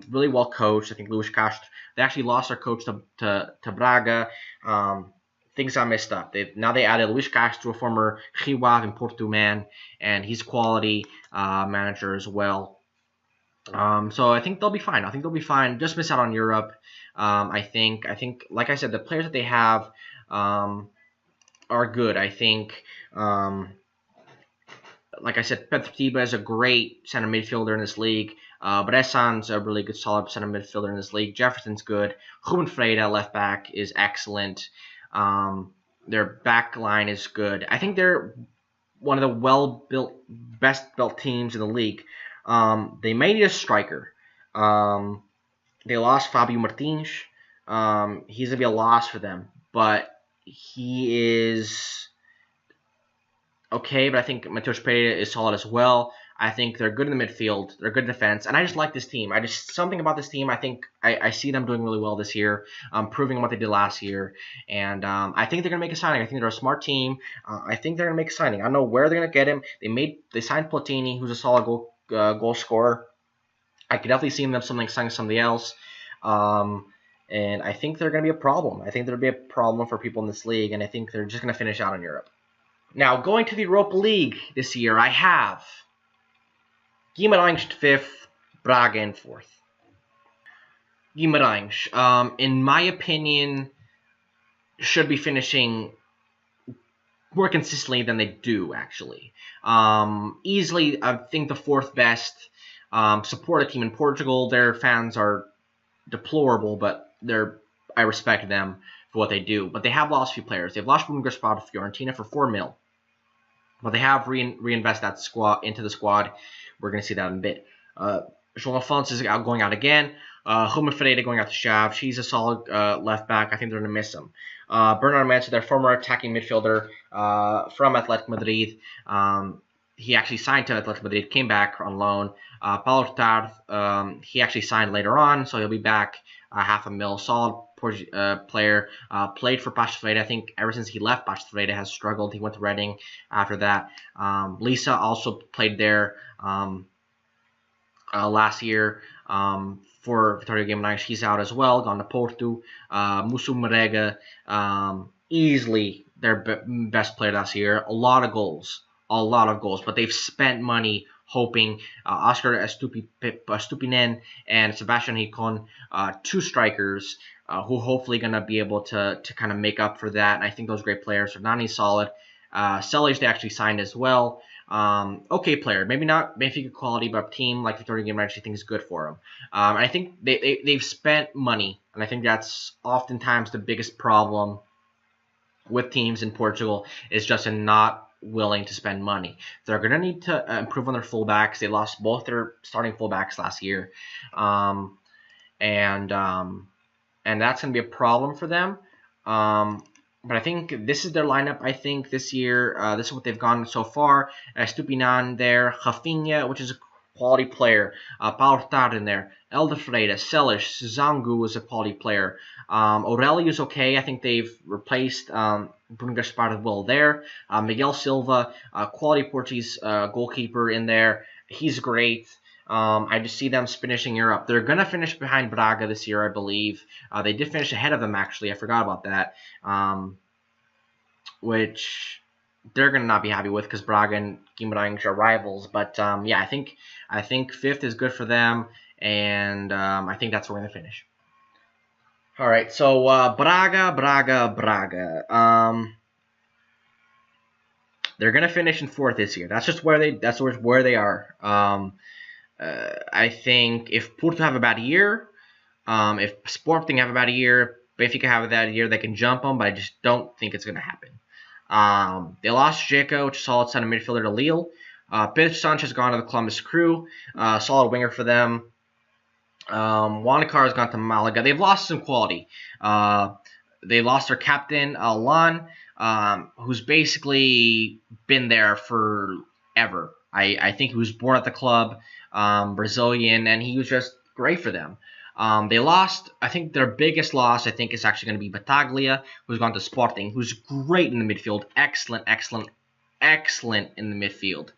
Really well coached. I think Luis Castro. They actually lost their coach to Braga. Things got messed up. Now they added Luis Castro, a former Rio Ave and Porto man, and he's a quality manager as well. So I think they'll be fine. I think they'll be fine. Just miss out on Europe. I think, like I said, the players that they have are good. I think, like I said, Pedro Tiba is a great center midfielder in this league. But Essan's a really good, solid center midfielder in this league. Jefferson's good. Ruben Freire, left back, is excellent. Their back line is good. I think they're one of the best built teams in the league. They may need a striker. They lost Fabio Martins. He's gonna be a loss for them, but he is okay. But I think Matheus Pereira is solid as well. I think they're good in the midfield. They're good defense, and I just like this team. Something about this team. I think I see them doing really well this year, proving what they did last year, and I think they're gonna make a signing. I think they're a smart team. I think they're gonna make a signing. I don't know where they're gonna get him. They signed Platini, who's a solid goal scorer. I could definitely see them signing somebody else, and I think they're gonna be a problem. I think there'll be a problem for people in this league, and I think they're just gonna finish out in Europe. Now, going to the Europa League this year, I have Guimarães 5th, Braga in 4th. Guimarães, in my opinion, should be finishing more consistently than they do, actually. Easily, I think the 4th best supported team in Portugal. Their fans are deplorable, but I respect them for what they do. But they have lost a few players. They've lost Bruno Gaspar to Fiorentina for 4 mil. But they have reinvested that squad into the squad. We're going to see that in a bit. João Afonso is going out again. Ruben Ferreira going out to Chaves. He's a solid left back. I think they're going to miss him. Bernardo Mensa, their former attacking midfielder from Athletic Madrid. He actually signed to Athletic Madrid, came back on loan. Paulo Hurtado, he actually signed later on, so he'll be back. Half a mil. Solid player. Played for Paços Ferreira. I think ever since he left, Paços Ferreira has struggled. He went to Reading after that. Lisa also played there last year for Vitória Guimarães. He's out as well, gone to Porto. Musu Marega, easily their best player last year. A lot of goals, but they've spent money hoping. Oscar Estupinen and Sebastian Hicon, 2 strikers who hopefully going to be able to kind of make up for that. And I think those great players. Hernani's solid. Sellers they actually signed as well. Okay player, maybe not Benfica quality, but a team like Vitória Guimarães actually think is good for him. And I think they've spent money, and I think that's oftentimes the biggest problem with teams in Portugal is just in not willing to spend money. They're going to need to improve on their fullbacks. They lost both their starting fullbacks last year, and that's going to be a problem for them. But I think this is their lineup. I think this year, this is what they've gone so far. Estupinan there, Rafinha, which is a quality player. Paulo Hurtado in there. Elder Freire, Sellers, Zangu is a quality player. Aurelio's okay. I think they've replaced Bruno Gaspar as well there. Miguel Silva, quality Portuguese goalkeeper in there. He's great. I just see them finishing Europe. They're going to finish behind Braga this year, I believe. They did finish ahead of them, actually. I forgot about that. Which they're going to not be happy with because Braga and Guimarães are rivals. But, yeah, I think 5th is good for them. And I think that's where we're going to finish. All right, so Braga. They're going to finish in 4th this year. That's just where they are. I think if Porto have a bad year, if Sporting have a bad year, Benfica have a bad year, they can jump them, but I just don't think it's going to happen. They lost Dzeko, which is a solid center midfielder, to Lille. Pedro Sanchez gone to the Columbus Crew, solid winger for them. Wanakar has gone to Malaga. They've lost some quality. They lost their captain, Lan, who's basically been there forever. I think he was born at the club, Brazilian, and he was just great for them. They lost. I think their biggest loss, I think, is actually going to be Battaglia, who's gone to Sporting, who's great in the midfield. Excellent, excellent, excellent in the midfield.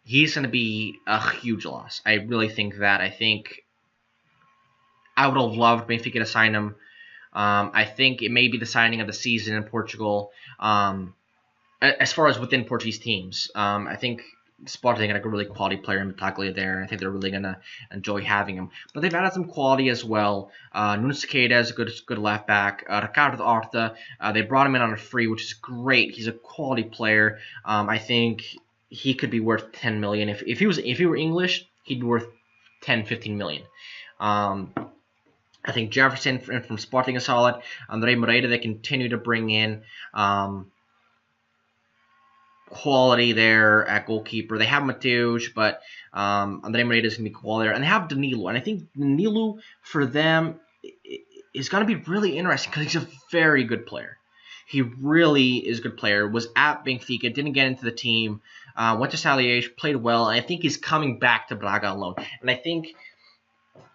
He's going to be a huge loss. I really think that. I think I would have loved Benfica to sign him. I think it may be the signing of the season in Portugal. As far as within Portuguese teams, I think Sporting got a really quality player in Battaglia there. I think they're really going to enjoy having him. But they've added some quality as well. Nunes Sequeira is a good left back. Ricardo Horta, they brought him in on a free, which is great. He's a quality player. I think he could be worth 10 million. If he were English, he'd be worth 10, 15 million. I think Jefferson from Sporting is solid. Andre Moreira, they continue to bring in quality there at goalkeeper. They have Mateusz, but Andre Moreira is going to be quality there. And they have Danilo. And I think Danilo, for them, is going to be really interesting because he's a very good player. He really is a good player. Was at Benfica, didn't get into the team, went to Saliage, played well, and I think he's coming back to Braga on loan. And I think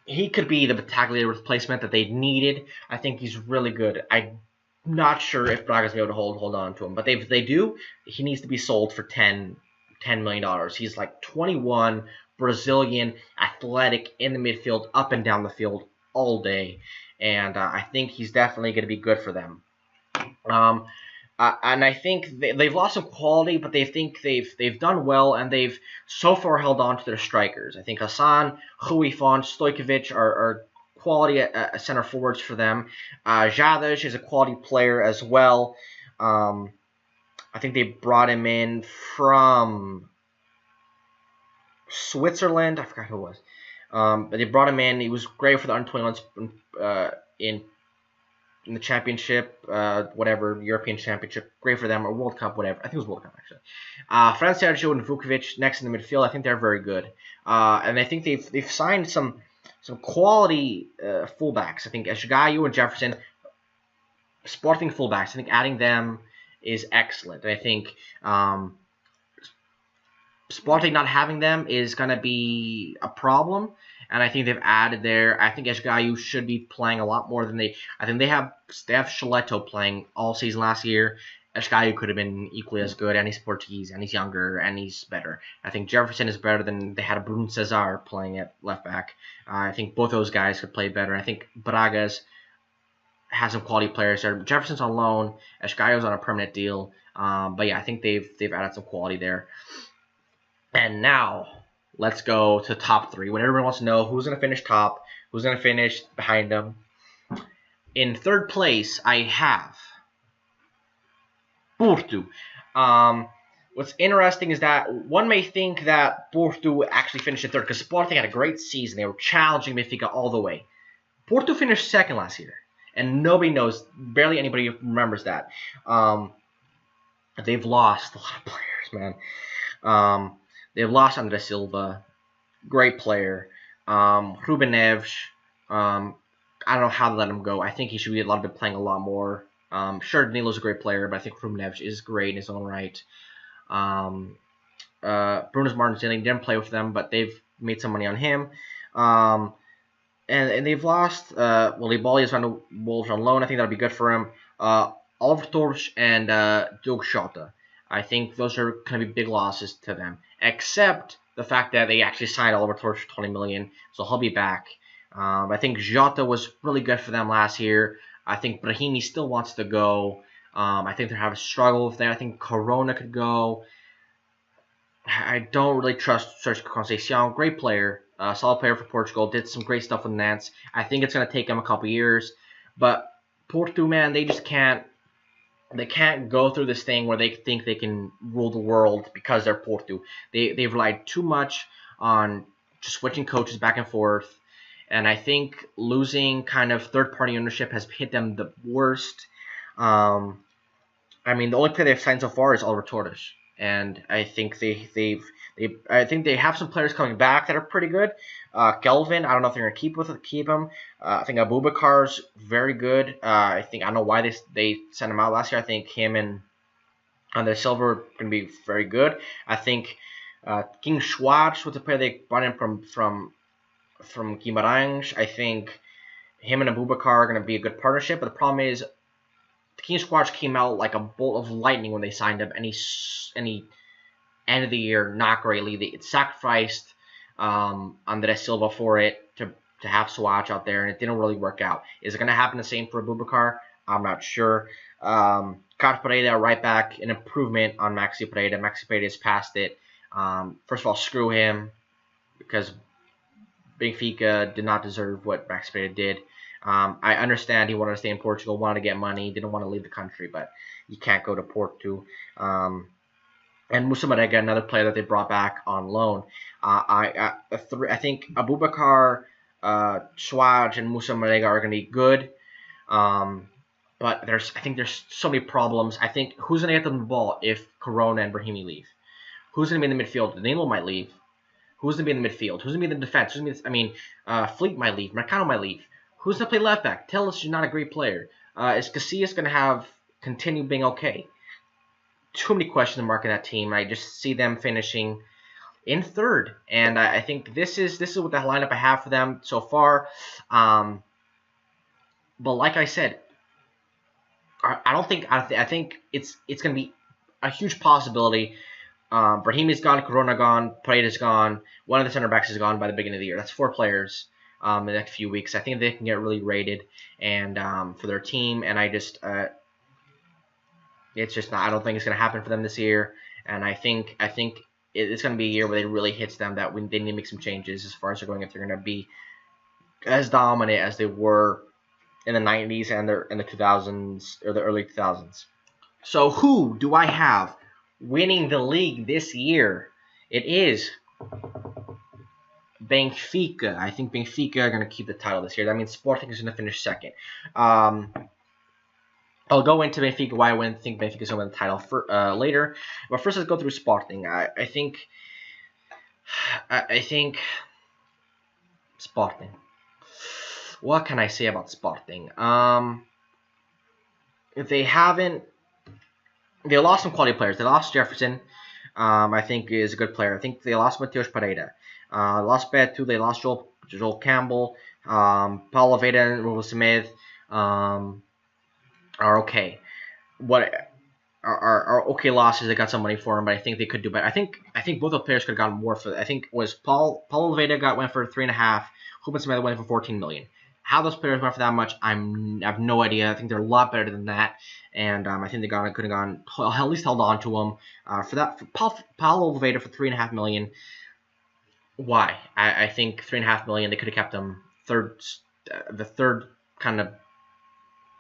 he could be the Battaglia replacement that they needed. I think he's really good. I'm not sure if Braga's going to be able to hold on to him. But if they do, he needs to be sold for $10 million. He's like 21, Brazilian, athletic, in the midfield, up and down the field all day. And I think he's definitely going to be good for them. And I think they've lost some quality, but they think they've done well, and they've so far held on to their strikers. I think Hassan, Rui Font, Stojkovic are quality center forwards for them. Jadas is a quality player as well. I think they brought him in from Switzerland. I forgot who it was. But they brought him in. He was great for the under-21s in the championship, whatever, European Championship, great for them, or World Cup, whatever. I think it was World Cup, actually. Fran Sergio and Vukovic next in the midfield, I think they're very good. And I think they've signed some quality fullbacks. I think Esgaio and Jefferson, Sporting fullbacks, I think adding them is excellent. And I think Sporting not having them is going to be a problem. And I think they've added there. I think Esgaio should be playing a lot more than I think they have Chileto playing all season last year. Esgaio could have been equally as good, and he's Portuguese, and he's younger, and he's better. I think Jefferson is better than they had Bruno Cesar playing at left back. I think both those guys could play better. I think Braga's has some quality players there. Jefferson's on loan. Esgaio's on a permanent deal. But yeah, I think they've added some quality there. And now let's go to top three. What everyone wants to know, who's going to finish top, who's going to finish behind them. In third place, I have Porto. What's interesting is that one may think that Porto actually finished in third because Sporting had a great season. They were challenging Benfica all the way. Porto finished second last year, and nobody knows, barely anybody remembers that. They've lost a lot of players, man. They've lost André Silva, great player. Ruben Neves, I don't know how to let him go. I think he should be playing a lot more. Sure, Danilo's a great player, but I think Ruben Neves is great in his own right. Bruno Martinelli didn't play with them, but they've made some money on him. And they've lost. Ibali is on the Wolves on loan. I think that'll be good for him. Oliver Torres and Diogo Jota. I think those are going to be big losses to them, except the fact that they actually signed Oliver Torres for 20 million, so he'll be back. I think Jota was really good for them last year. I think Brahimi still wants to go. I think they're having a struggle with that. I think Corona could go. I don't really trust Sergio Conceição. Great player, solid player for Portugal. Did some great stuff with Nantes. I think it's going to take them a couple years, but Porto, man, they just can't. They can't go through this thing where they think they can rule the world because they're Porto. They've relied too much on just switching coaches back and forth. And I think losing kind of third-party ownership has hit them the worst. I mean, the only player they've signed so far is Oliver Torres. And I think they've I think they have some players coming back that are pretty good. Kelvin, I don't know if they're gonna keep him. I think Abubakar's very good. I don't know why they sent him out last year. I think him and Andre Silva are gonna be very good. I think King Schwartz was the player they brought in from Guimarães. I think him and Abubakar are going to be a good partnership, but the problem is King Schwartz came out like a bolt of lightning when they signed him, and he end of the year not greatly. They sacrificed Andres Silva for it to have Swatch out there, and it didn't really work out. Is it going to happen the same for Abubakar? I'm not sure. Carlos Pereira, right back, an improvement on Maxi Pereira. Maxi Pereira has passed it. First of all, screw him, because Benfica did not deserve what Maxi Pereira did. I understand he wanted to stay in Portugal, wanted to get money, didn't want to leave the country, but you can't go to Porto. And Musa Marega, another player that they brought back on loan. I think Abubakar, Schwaj, and Musa Marega are going to be good. But I think there's so many problems. I think who's going to get them the ball if Corona and Brahimi leave? Who's going to be in the midfield? Danilo might leave. Who's going to be in the midfield? Who's going to be in the defense? Fleet might leave. Mercado might leave. Who's going to play left back? Tell us you're not a great player. Is Casillas going to continue being okay? Too many question mark in that team. I just see them finishing in third, and I think this is what the lineup I have for them so far. But like I said, I think it's going to be a huge possibility. Brahimi's gone, Corona gone, Paredes gone. One of the center backs is gone by the beginning of the year. That's 4 players in the next few weeks. I think they can get really rated and for their team, and it's just not. I don't think it's going to happen for them this year, and I think it's going to be a year where it really hits them that when they need to make some changes as far as they're going, if they're going to be as dominant as they were in the 90s and in the 2000s or the early 2000s. So who do I have winning the league this year? It is Benfica. I think Benfica are going to keep the title this year. That means Sporting is going to finish second. I'll go into Benfica, why I think Benfica is going to win the title later. But first, let's go through Sporting. I think Sporting. What can I say about Sporting? They lost some quality players. They lost Jefferson. I think is a good player. I think they lost Mateus Pereira. Lost Beto. They lost Joel Campbell. Paulo Veda and Ruben Smith. Are okay. What are okay losses? They got some money for them, but I think they could do better. I think both the players could have gotten more for. I think was Paulo Veda went for 3.5. Ruben Smith went for 14 million. How those players went for that much, I have no idea. I think they're a lot better than that, and I think they could have gone at least held on to them for that. For Paulo Veda for 3.5 million. Why? I think 3.5 million. They could have kept him the third kind of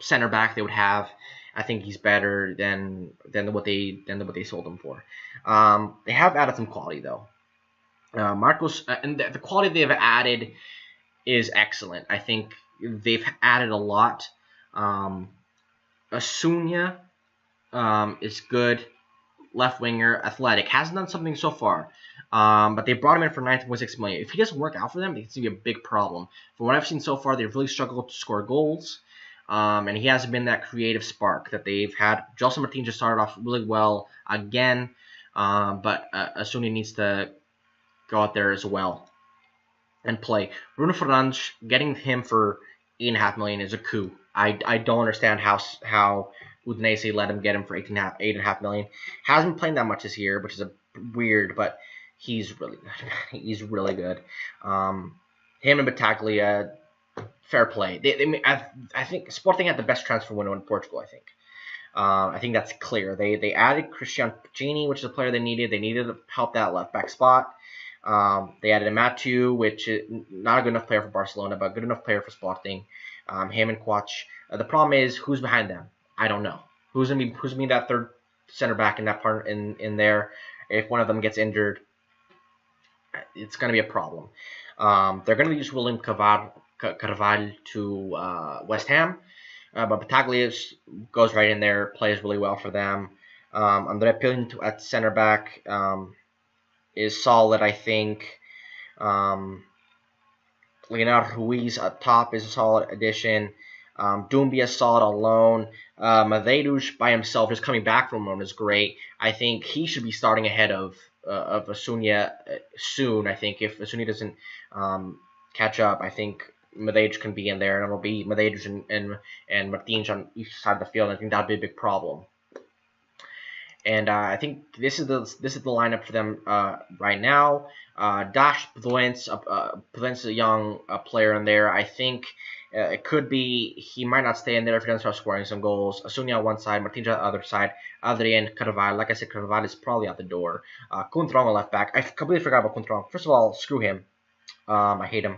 center back they would have. I think he's better than what they sold him for. They have added some quality though. Marcos and the quality they've added is excellent. I think they've added a lot. Asunya is good, left winger, athletic. Hasn't done something so far, but they brought him in for 9.6 million. If he doesn't work out for them, it's gonna be a big problem. From what I've seen so far, they've really struggled to score goals. And he hasn't been that creative spark that they've had. Gelson Martin just started off really well again, but Asunya needs to go out there as well and play. Bruno Fernandes, getting him for 8.5 million is a coup. I don't understand how Udinese let him get him for 8.5 million. Hasn't been playing that much this year, which is weird, but he's really good. He's really good. Him and Battaglia. Fair play. I think Sporting had the best transfer window in Portugal. I think that's clear. They added Christian Pacini, which is a player they needed. They needed to help that left back spot. They added a Mathieu, which is not a good enough player for Barcelona, but a good enough player for Sporting. Him and Quach. The problem is who's behind them. I don't know who's gonna be that third center back in that part in there. If one of them gets injured, it's gonna be a problem. They're gonna use William Carvalho to West Ham, but Battaglia goes right in there, plays really well for them. André Pinto at center back is solid, I think. Leonardo Ruiz up top is a solid addition. Doumbia is solid on loan. Madeiros by himself, just coming back from loan, is great. I think he should be starting ahead of Asunia soon. I think if Asunia doesn't catch up, I think Madeiros can be in there, and it'll be Madeiros and Martins on each side of the field. I think that'd be a big problem. And I think this is the lineup for them right now. Dash Pudence is a young player in there. I think it could be he might not stay in there if he doesn't start scoring some goals. Asunia on one side, Martins on the other side, Adrian Carvalho. Like I said, Carvalho is probably out the door. Kuntrong on left back. I completely forgot about Kuntrong. First of all, screw him. I hate him.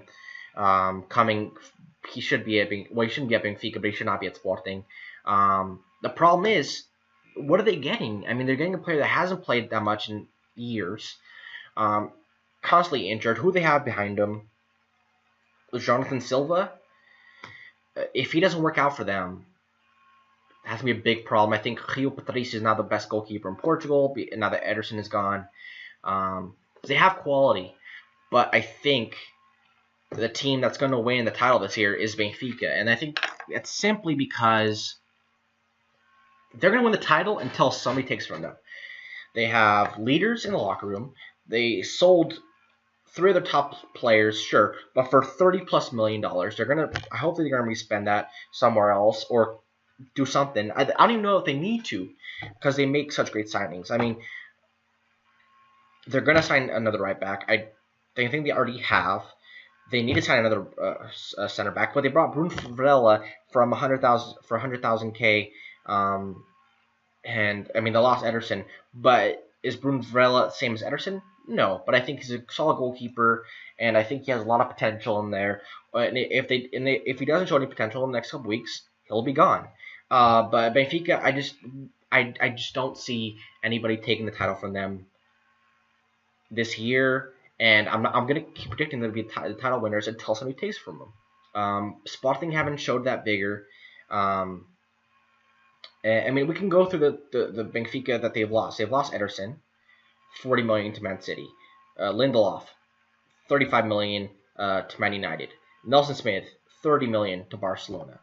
He should be at he shouldn't be at Benfica, but he should not be at Sporting. The problem is, what are they getting? I mean, they're getting a player that hasn't played that much in years, constantly injured. Who they have behind him? Jonathan Silva. If he doesn't work out for them, it has to be a big problem. I think Rio Patricio is now the best goalkeeper in Portugal, now that Ederson is gone. They have quality, but I think the team that's going to win the title this year is Benfica, and I think it's simply because they're going to win the title until somebody takes from them. They have leaders in the locker room. They sold 3 of their top players, sure, but for $30+ million. They're gonna. I hope they're gonna spend that somewhere else or do something. I don't even know if they need to, because they make such great signings. I mean, they're gonna sign another right back. They think they already have. They need to sign another center back, but they brought Bruno Varela from 100,000 K. And I mean, they lost Ederson, but is Bruno Varela the same as Ederson? No, but I think he's a solid goalkeeper, and I think he has a lot of potential in there. And if he doesn't show any potential in the next couple weeks, he'll be gone. But Benfica, I just don't see anybody taking the title from them this year, and I'm gonna keep predicting they'll be the title winners until somebody takes from them. Sporting haven't showed that vigor. I mean, we can go through the Benfica that they've lost. They've lost Ederson, 40 million to Man City. Lindelof, 35 million to Man United. Nelson Smith, 30 million to Barcelona.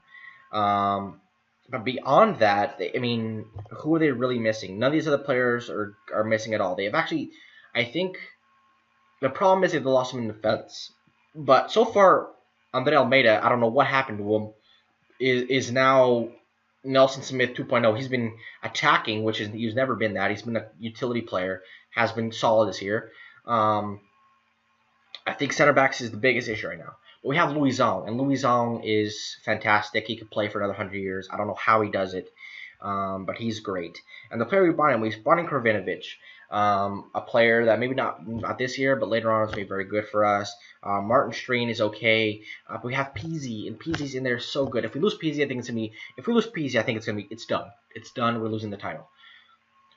But beyond that, I mean, who are they really missing? None of these other players are missing at all. They have actually, I think, the problem is they've lost him in defense. But so far, Andre Almeida, I don't know what happened to him, is now Nelson Smith 2.0. He's been attacking, he's never been that. He's been a utility player, has been solid this year. I think center backs is the biggest issue right now. But we have Louis Zong, and Louis Zong is fantastic. He could play for another 100 years. I don't know how he does it, but he's great. And the player we bought him, we bought in Krovinovic, a player that maybe not this year, but later on is going to be very good for us. Martin Streen is okay, but we have Pizzi, and Pizzi's in there so good. If we lose Pizzi, I think it's going to be. If we lose Pizzi, I think it's done. It's done. We're losing the title.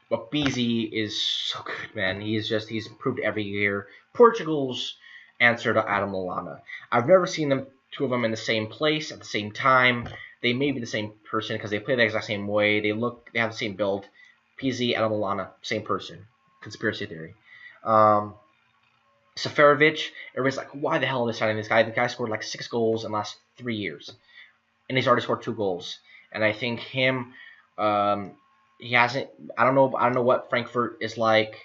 But Pizzi is so good, man. He's improved every year. Portugal's answer to Adam Lallana. I've never seen two of them in the same place at the same time. They may be the same person because they play the exact same way. They have the same build. Pizzi, Adam Lallana, same person. Conspiracy theory. Seferovic, everybody's like, why the hell are they signing this guy? The guy scored like 6 goals in the last 3 years. And he's already scored 2 goals. And I think him, he hasn't, I don't know what Frankfurt is like,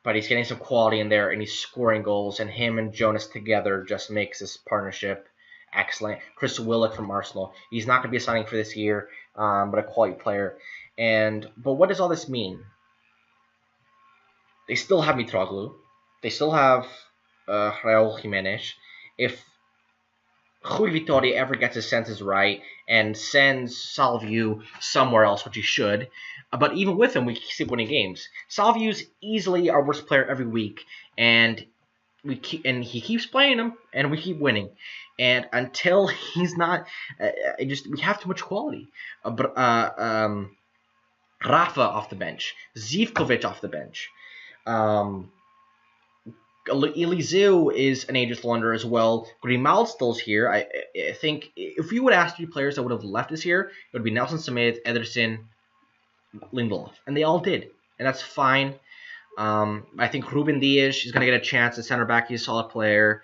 but he's getting some quality in there and he's scoring goals. And him and Jonas together just makes this partnership excellent. Chris Willock from Arsenal. He's not going to be a signing for this year, but a quality player. But what does all this mean? They still have Mitroglou. They still have Raul Jimenez. If Rui Vitória ever gets his senses right and sends Salvio somewhere else, which he should, but even with him, we keep winning games. Salvio's easily our worst player every week, and he keeps playing him, and we keep winning. And until he's not, we have too much quality. Rafa off the bench, Zivkovic off the bench. Eliseu is an ageless wonder as well. Grimal's still here. I think if you would ask 3 players that would have left this year, it would be Nelson Smith, Ederson, Lindelof, and they all did, and that's fine. I think Ruben Dias is going to get a chance at center back. He's a solid player.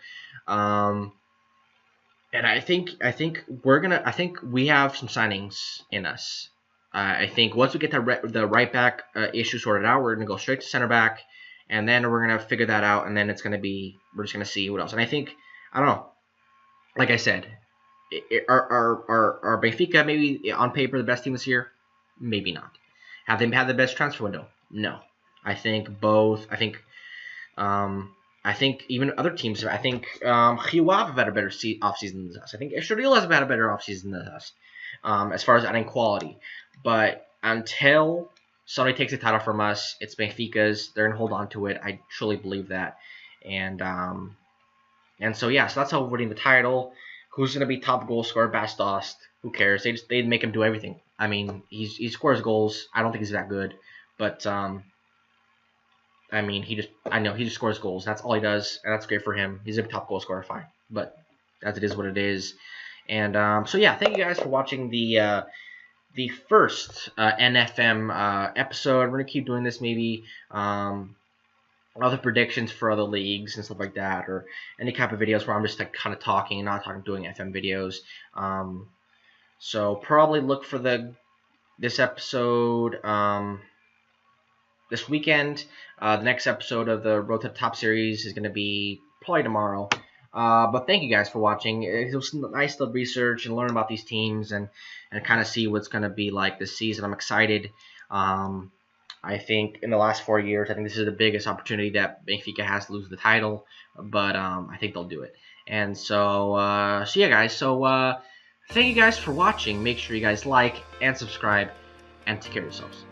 And I think we have some signings in us. I think once we get the right back issue sorted out, we're gonna go straight to center back, and then we're gonna figure that out, and then we're just gonna see what else. And I think, I don't know. Like I said, are Benfica maybe on paper the best team this year? Maybe not. Have they had the best transfer window? No. I think both. I think even other teams. I think Chihuahua have had a better offseason than us. I think Estoril has had a better offseason than us, as far as adding quality. But until somebody takes the title from us, it's Benfica's. They're gonna hold on to it. I truly believe that. And so yeah, so that's how we're winning the title. Who's gonna be top goal scorer? Bastos. Who cares? They make him do everything. I mean, he scores goals. I don't think he's that good, but I mean, he just scores goals. That's all he does, and that's great for him. He's a top goal scorer, fine. But as it is what it is. And so yeah, thank you guys for watching the first NFM episode. We're gonna keep doing this, maybe other predictions for other leagues and stuff like that, or any type of videos where I'm just like kind of talking, not doing FM videos. So probably look for this episode this weekend. The next episode of the Road to the Top series is going to be probably tomorrow. But thank you guys for watching. It was nice to research and learn about these teams and kind of see what's going to be like this season. I'm excited. I think in the last 4 years, I think this is the biggest opportunity that Benfica has to lose the title. But I think they'll do it. And so yeah, guys. So thank you guys for watching. Make sure you guys like and subscribe, and take care of yourselves.